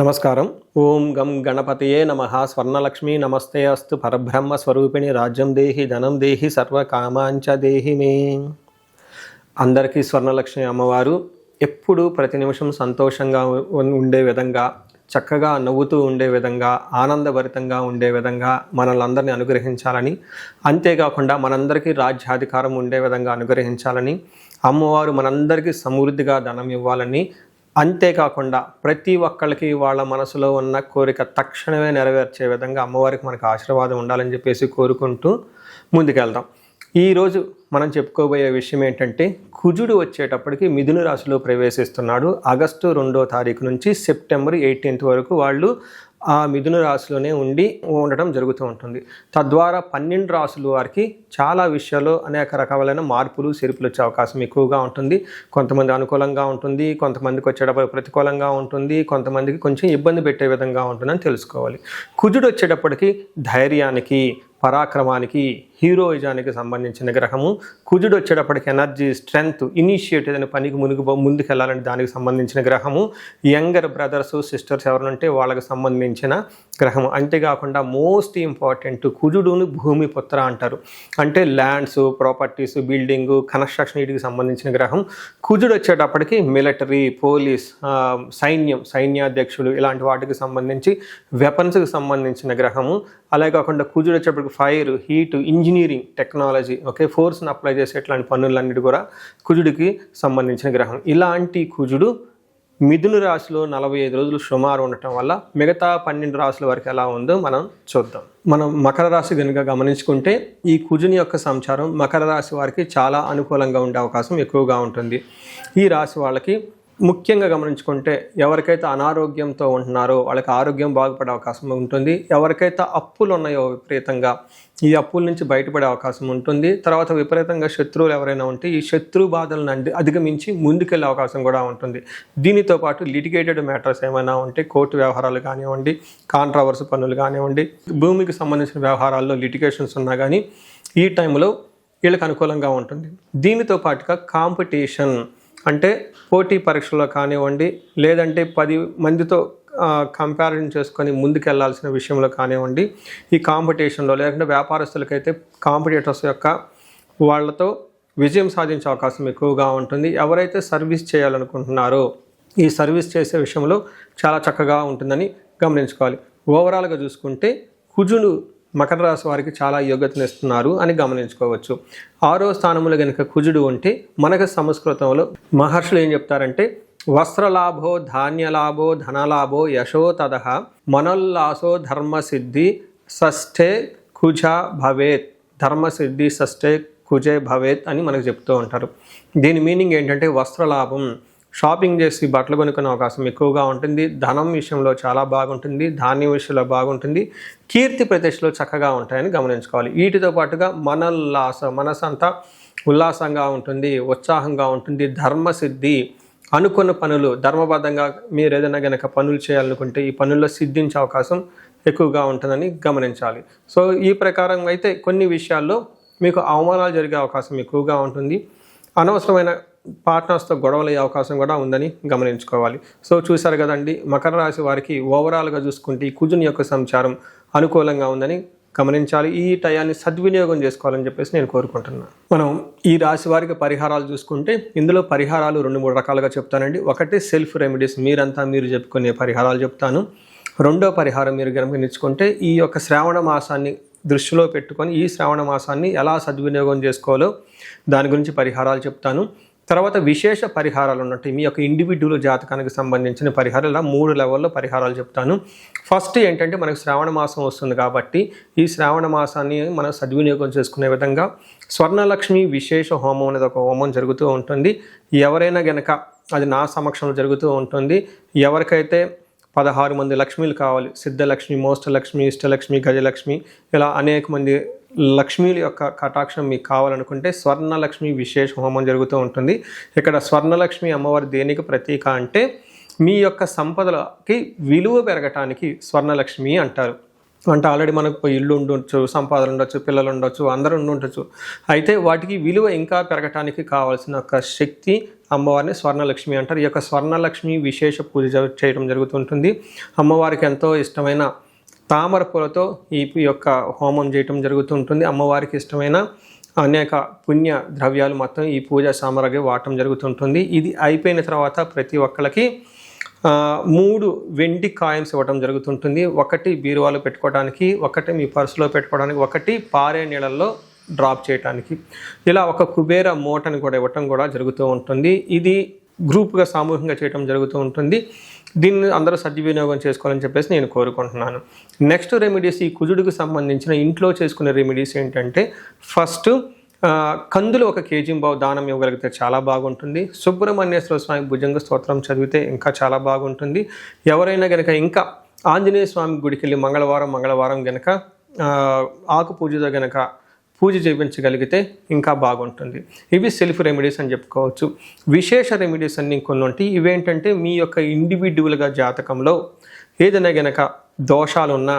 నమస్కారం. ఓం గం గణపతయే నమః. స్వర్ణలక్ష్మీ నమస్తే అస్తు. పరబ్రహ్మ స్వరూపిణి రాజ్యం దేహి ధనం దేహి సర్వకామాంచ దేహి మే. అందరికీ స్వర్ణలక్ష్మి అమ్మవారు ఎప్పుడు ప్రతి నిమిషం సంతోషంగా ఉండే విధంగా, చక్కగా నవ్వుతూ ఉండే విధంగా, ఆనందభరితంగా ఉండే విధంగా మనల్ని అనుగ్రహించాలని, అంతేకాకుండా మనందరికీ రాజ్యాధికారం ఉండే విధంగా అనుగ్రహించాలని, అమ్మవారు మనందరికీ సమృద్ధిగా ధనం ఇవ్వాలని, అంతేకాకుండా ప్రతి ఒక్కళ్ళకి వాళ్ళ మనసులో ఉన్న కోరిక తక్షణమే నెరవేర్చే విధంగా అమ్మవారికి మనకు ఆశీర్వాదం ఉండాలని చెప్పేసి కోరుకుంటూ ముందుకెళ్దాం. ఈరోజు మనం చెప్పుకోబోయే విషయం ఏంటంటే, కుజుడు వచ్చేటప్పటికి మిథున రాశిలో ప్రవేశిస్తున్నాడు. ఆగస్టు 2వ తారీఖు నుంచి సెప్టెంబర్ 18th వరకు వాళ్ళు ఆ మిథున రాశిలోనే ఉండటం జరుగుతూ ఉంటుంది. తద్వారా 12 రాశుల వారికి చాలా విషయాల్లో అనేక రకాలైన మార్పులు చేర్పులు వచ్చే అవకాశం ఎక్కువగా ఉంటుంది. కొంతమంది అనుకూలంగా ఉంటుంది, కొంతమందికి వచ్చేటప్పుడు ప్రతికూలంగా ఉంటుంది, కొంతమందికి కొంచెం ఇబ్బంది పెట్టే విధంగా ఉంటుందని తెలుసుకోవాలి. కుజుడు వచ్చేటప్పటికి ధైర్యానికి, పరాక్రమానికి, హీరోయిజానికి సంబంధించిన గ్రహము. కుజుడు వచ్చేటప్పటికి ఎనర్జీ, స్ట్రెంగ్త్, ఇనిషియేటివ్ అనే పనికి ముందుకెళ్ళాలని దానికి సంబంధించిన గ్రహము. యంగర్ బ్రదర్స్ సిస్టర్స్ ఎవరంటే వాళ్ళకి సంబంధించిన గ్రహము. అంతేకాకుండా మోస్ట్ ఇంపార్టెంట్, కుజుడును భూమి పుత్ర అంటారు. అంటే ల్యాండ్స్, ప్రాపర్టీస్, బిల్డింగు, కన్స్ట్రక్షన్ వీటికి సంబంధించిన గ్రహం. కుజుడు వచ్చేటప్పటికి మిలిటరీ, పోలీస్, సైన్యాధ్యక్షులు ఇలాంటి వాటికి సంబంధించి వెపన్స్కి సంబంధించిన గ్రహము. అలాగే కాకుండా కుజుడు వచ్చేటప్పటికి ఫైర్, హీట్, ఇంజనీరింగ్, టెక్నాలజీ, ఫోర్స్ని అప్లై చేసే ఇట్లాంటి పనులన్నిటి కూడా కుజుడికి సంబంధించిన గ్రహం. ఇలాంటి కుజుడు మిథున రాశిలో 45 రోజులు సుమారు ఉండటం వల్ల మిగతా 12 రాశుల వరకు ఎలా ఉందో మనం చూద్దాం. మనం మకర రాశి కనుక గమనించుకుంటే, ఈ కుజుని యొక్క సంచారం మకర రాశి వారికి చాలా అనుకూలంగా ఉండే అవకాశం ఎక్కువగా ఉంటుంది. ఈ రాశి వాళ్ళకి ముఖ్యంగా గమనించుకుంటే, ఎవరికైతే అనారోగ్యంతో ఉంటున్నారో వాళ్ళకి ఆరోగ్యం బాగుపడే అవకాశం ఉంటుంది. ఎవరికైతే అప్పులు ఉన్నాయో విపరీతంగా, ఈ అప్పుల నుంచి బయటపడే అవకాశం ఉంటుంది. తర్వాత విపరీతంగా శత్రువులు ఎవరైనా ఉంటే ఈ శత్రు బాధలను అధిగమించి ముందుకెళ్ళే అవకాశం కూడా ఉంటుంది. దీనితో పాటు లిటిగేటెడ్ మ్యాటర్స్ ఏమైనా ఉంటే, కోర్టు వ్యవహారాలు కానివ్వండి, కాంట్రావర్స్ పనులు కానివ్వండి, భూమికి సంబంధించిన వ్యవహారాల్లో లిటిగేషన్స్ ఉన్నా కానీ ఈ టైంలో వీళ్ళకి అనుకూలంగా ఉంటుంది. దీనితో పాటుగా కాంపిటీషన్, అంటే పోటీ పరీక్షలో కానివ్వండి, లేదంటే 10 మందితో కంపారిజన్ చేసుకొని ముందుకెళ్లాల్సిన విషయంలో కానివ్వండి, ఈ కాంపిటీషన్లో, లేకుంటే వ్యాపారస్తులకైతే కాంపిటీటర్స్ యొక్క వాళ్ళతో విజయం సాధించే అవకాశం ఎక్కువగా ఉంటుంది. ఎవరైతే సర్వీస్ చేయాలనుకుంటున్నారో ఈ సర్వీస్ చేసే విషయంలో చాలా చక్కగా ఉంటుందని గమనించుకోవాలి. ఓవరాల్గా చూసుకుంటే కుజుడు మకర రాశి వారికి చాలా యోగ్యతనిస్తున్నారు అని గమనించుకోవచ్చు. 6వ స్థానంలో కనుక కుజుడు ఉంటే మనకు సంస్కృతంలో మహర్షులు ఏం చెప్తారంటే, వస్త్రలాభో, ధాన్యలాభో, ధనలాభో, యశో తదః, మనోల్లాసో, ధర్మసిద్ధి షష్ఠే కుజ భవేత్. ధర్మసిద్ధి షష్ఠే కుజే భవేత్ అని మనకు చెప్తూ ఉంటారు. దీని మీనింగ్ ఏంటంటే, వస్త్రలాభం, షాపింగ్ చేసి బట్టలు కొనుక్కునే అవకాశం ఎక్కువగా ఉంటుంది. ధనం విషయంలో చాలా బాగుంటుంది. ధాన్యం విషయంలో బాగుంటుంది. కీర్తి ప్రతిష్టలు చక్కగా ఉంటాయని గమనించుకోవాలి. వీటితో పాటుగా మనసు అంతా ఉల్లాసంగా ఉంటుంది, ఉత్సాహంగా ఉంటుంది. ధర్మసిద్ధి, అనుకున్న పనులు ధర్మబద్ధంగా మీరు ఏదైనా కనుక పనులు చేయాలనుకుంటే ఈ పనుల్లో సిద్ధించే అవకాశం ఎక్కువగా ఉంటుందని గమనించాలి. సో ఈ ప్రకారం అయితే కొన్ని విషయాల్లో మీకు అవమానాలు జరిగే అవకాశం ఎక్కువగా ఉంటుంది. అనవసరమైన పార్ట్నర్స్తో గొడవలు అయ్యే అవకాశం కూడా ఉందని గమనించుకోవాలి. సో చూశారు కదండి, మకర రాశి వారికి ఓవరాల్గా చూసుకుంటే ఈ కుజుని యొక్క సంచారం అనుకూలంగా ఉందని గమనించాలి. ఈ టయాన్ని సద్వినియోగం చేసుకోవాలని చెప్పేసి నేను కోరుకుంటున్నాను. మనం ఈ రాశి వారికి పరిహారాలు చూసుకుంటే, ఇందులో పరిహారాలు 2-3 రకాలుగా చెప్తానండి. ఒకటి సెల్ఫ్ రెమెడీస్, మీరు చెప్పుకునే పరిహారాలు చెప్తాను. రెండో పరిహారం మీరు గమనించుకుంటే, ఈ యొక్క శ్రావణ మాసాన్ని దృష్టిలో పెట్టుకొని ఈ శ్రావణ మాసాన్ని ఎలా సద్వినియోగం చేసుకోవాలో దాని గురించి పరిహారాలు చెప్తాను. తర్వాత విశేష పరిహారాలు ఉన్నట్టు మీ యొక్క ఇండివిడ్యువల్ జాతకానికి సంబంధించిన పరిహారాలు, ఇలా 3 లెవెల్లో పరిహారాలు చెప్తాను. ఫస్ట్ ఏంటంటే, మనకు శ్రావణ మాసం వస్తుంది కాబట్టి ఈ శ్రావణ మాసాన్ని మనం సద్వినియోగం చేసుకునే విధంగా స్వర్ణలక్ష్మి విశేష హోమం అనేది ఒక హోమం జరుగుతూ ఉంటుంది. ఎవరైనా గనక అది నా సమక్షంలో జరుగుతూ ఉంటుంది. ఎవరికైతే 16 మంది లక్ష్మీలు కావాలి, సిద్ధలక్ష్మి, మోష్టలక్ష్మి, ఇష్టలక్ష్మి, గజలక్ష్మి, ఇలా అనేక మంది లక్ష్మీల యొక్క కటాక్షం మీకు కావాలనుకుంటే స్వర్ణలక్ష్మి విశేష హోమం జరుగుతూ ఉంటుంది. ఇక్కడ స్వర్ణలక్ష్మి అమ్మవారి దేనికి ప్రతీక అంటే, మీ యొక్క సంపదలకి విలువ పెరగటానికి స్వర్ణలక్ష్మి అంటారు. అంటే ఆల్రెడీ మనకు ఇల్లు ఉండొచ్చు, సంపాదన ఉండొచ్చు, పిల్లలు ఉండొచ్చు, అందరూ ఉండొచ్చు. అయితే వాటికి విలువ ఇంకా పెరగటానికి కావాల్సిన ఒక శక్తి అమ్మవారిని స్వర్ణలక్ష్మి అంటారు. ఈ యొక్క స్వర్ణలక్ష్మి విశేష పూజ చేయడం జరుగుతుంటుంది. అమ్మవారికి ఎంతో ఇష్టమైన తామర పూలతో ఈ యొక్క హోమం చేయటం జరుగుతుంటుంది. అమ్మవారికి ఇష్టమైన అనేక పుణ్య ద్రవ్యాలు మొత్తం ఈ పూజా సామగ్రి వాడటం జరుగుతుంటుంది. ఇది అయిపోయిన తర్వాత ప్రతి ఒక్కరికి 3 వెండి కాయిన్స్ ఇవ్వడం జరుగుతుంటుంది. ఒకటి బీరువాలో పెట్టుకోవడానికి, ఒకటి మీ పర్సులో పెట్టుకోవడానికి, ఒకటి పారే నీళ్ళల్లో డ్రాప్ చేయడానికి, ఇలా ఒక కుబేర మూటని కూడా ఇవ్వటం కూడా జరుగుతూ ఉంటుంది. ఇది గ్రూప్గా సామూహికంగా చేయడం జరుగుతూ ఉంటుంది. దీన్ని అందరూ సద్వినియోగం చేసుకోవాలని చెప్పేసి నేను కోరుకుంటున్నాను. నెక్స్ట్ రెమెడీస్, ఈ కుజుడికి సంబంధించిన ఇంట్లో చేసుకునే రెమెడీస్ ఏంటంటే, ఫస్ట్ కందులు 1 కేజీ దానం ఇవ్వగలిగితే చాలా బాగుంటుంది. సుబ్రహ్మణ్యేశ్వర స్వామి భుజంగ స్తోత్రం చదివితే ఇంకా చాలా బాగుంటుంది. ఎవరైనా కనుక ఇంకా ఆంజనేయ స్వామి గుడికి వెళ్ళి మంగళవారం కనుక ఆకు పూజతో కనుక పూజ చేయించగలిగితే ఇంకా బాగుంటుంది. ఇవి సెల్ఫ్ రెమెడీస్ అని చెప్పుకోవచ్చు. విశేష రెమెడీస్ అన్ని కొన్ని ఉంటాయి. ఇవేంటంటే మీ యొక్క ఇండివిడ్యువల్గా జాతకంలో ఏదైనా గనక దోషాలున్నా,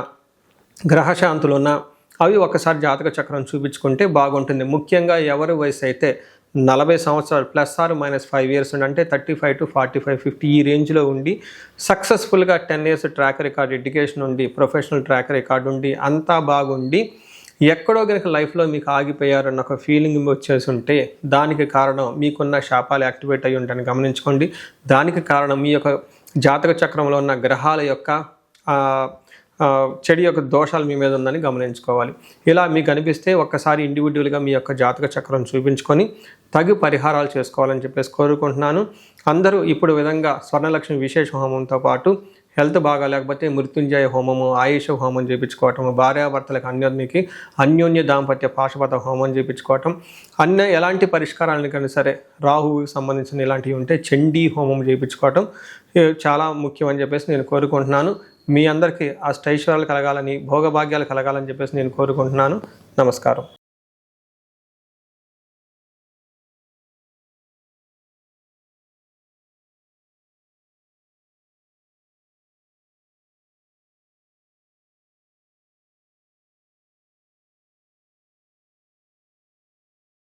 గ్రహశాంతులున్నా అవి ఒకసారి జాతక చక్రం చూపించుకుంటే బాగుంటుంది. ముఖ్యంగా ఎవరి వయసు అయితే 40 సంవత్సరాలు +or-5 ఇయర్స్ అంటే 35 to 45, 50 ఈ రేంజ్లో ఉండి సక్సెస్ఫుల్గా 10 ఇయర్స్ ట్రాక్ రికార్డ్, ఎడ్యుకేషన్ ఉండి, ప్రొఫెషనల్ ట్రాక్ రికార్డ్ ఉండి, అంతా బాగుండి ఎక్కడో కనుక లైఫ్లో మీకు ఆగిపోయారన్న ఒక ఫీలింగ్ వచ్చేసి ఉంటే దానికి కారణం మీకున్న శాపాలు యాక్టివేట్ అయ్యి ఉంటాయని గమనించుకోండి. దానికి కారణం మీ యొక్క జాతక చక్రంలో ఉన్న గ్రహాల యొక్క చెడు యొక్క దోషాలు మీ మీద ఉందని గమనించుకోవాలి. ఇలా మీకు అనిపిస్తే ఒక్కసారి ఇండివిజువల్గా మీ యొక్క జాతక చక్రం చూపించుకొని తగు పరిహారాలు చేసుకోవాలని చెప్పేసి కోరుకుంటున్నాను. అందరూ ఇప్పుడు విధంగా స్వర్ణలక్ష్మి విశేష హోమంతో పాటు హెల్త్ బాగా లేకపోతే మృత్యుంజయ హోమము, ఆయుష హోమం చేయించుకోవటం, భార్యాభర్తలకు అన్యోన్య దాంపత్య పాశుపత హోమం చేయించుకోవటం, ఎలాంటి పరిష్కారాలకైనా సరే రాహువుకి సంబంధించిన ఇలాంటివి ఉంటే చండీ హోమం చేయించుకోవటం చాలా ముఖ్యం అని చెప్పేసి నేను కోరుకుంటున్నాను. మీ అందరికీ అష్టైశ్వర్యాలు కలగాలని, భోగభాగ్యాలు కలగాలని చెప్పేసి నేను కోరుకుంటున్నాను. నమస్కారం.